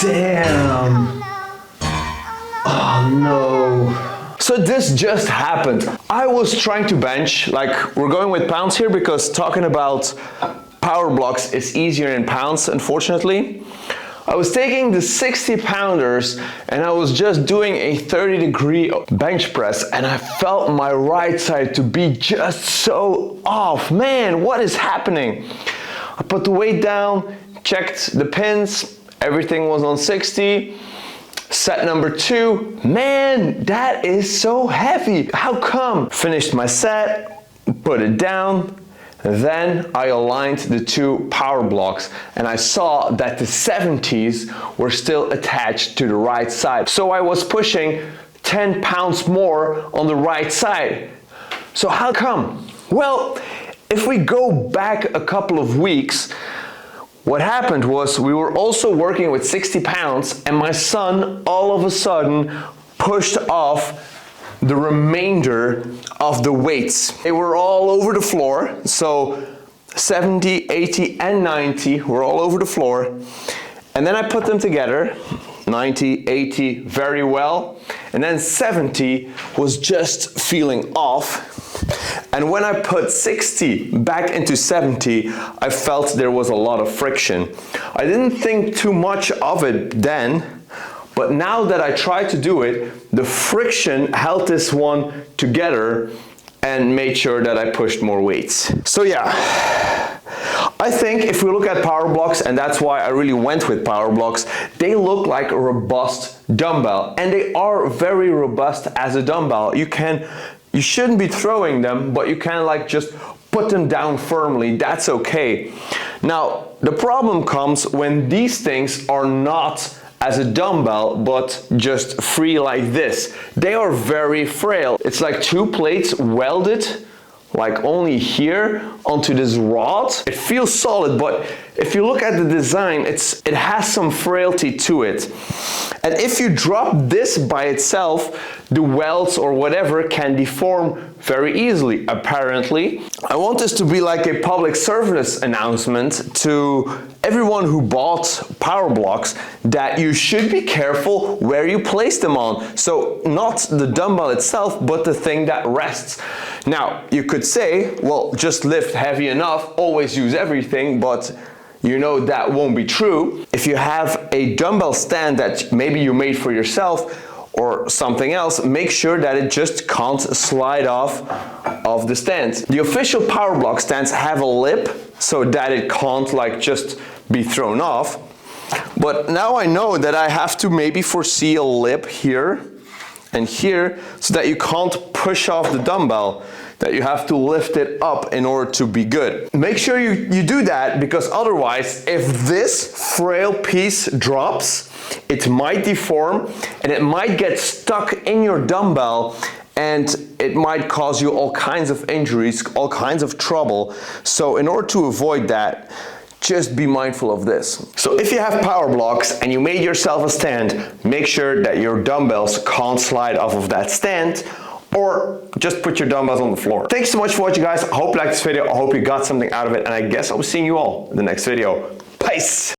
Damn. Oh no. So this just happened. I was trying to bench, like we're going with pounds here because talking about power blocks is easier in pounds, unfortunately. I was taking the 60 pounders and I was just doing a 30-degree bench press and I felt my right side to be just so off. Man, what is happening? I put the weight down, checked the pins, everything was on 60. Set number 2, man, that is so heavy. How come? Finished my set, put it down. Then I aligned the 2 power blocks and I saw that the 70s were still attached to the right side. So I was pushing 10 pounds more on the right side. So how come? Well, if we go back a couple of weeks, what happened was we were also working with 60 pounds and my son all of a sudden pushed off the remainder of the weights. They were all over the floor, so 70, 80 and 90 were all over the floor. And then I put them together, 90, 80 very well, and then 70 was just feeling off. And when I put 60 back into 70, I felt there was a lot of friction. I didn't think too much of it then, but now that I tried to do it, the friction held this one together and made sure that I pushed more weights. So yeah, I think if we look at power blocks, and that's why I really went with power blocks, they look like a robust dumbbell, and they are very robust as a dumbbell. You shouldn't be throwing them, but you can like just put them down firmly, that's okay. Now, the problem comes when these things are not as a dumbbell, but just free like this. They are very frail. It's like 2 plates welded, like only here onto this rod. It feels solid, but if you look at the design, it has some frailty to it. And if you drop this by itself, the welds or whatever can deform very easily, apparently. I want this to be like a public service announcement to everyone who bought power blocks that you should be careful where you place them on. So not the dumbbell itself, but the thing that rests. Now, you could say, well, just lift heavy enough, always use everything, but you know that won't be true. If you have a dumbbell stand that maybe you made for yourself or something else, make sure that it just can't slide off of the stand. The official power block stands have a lip so that it can't like just be thrown off. But now I know that I have to maybe foresee a lip here and here so that you can't push off the dumbbell, that you have to lift it up in order to be good. Make sure you do that, because otherwise, if this frail piece drops, it might deform and it might get stuck in your dumbbell and it might cause you all kinds of injuries, all kinds of trouble. So in order to avoid that, just be mindful of this. So if you have power blocks and you made yourself a stand, make sure that your dumbbells can't slide off of that stand, or just put your dumbbells on the floor. Thanks so much for watching, guys. I hope you liked this video. I hope you got something out of it, and I guess I'll be seeing you all in the next video. Peace.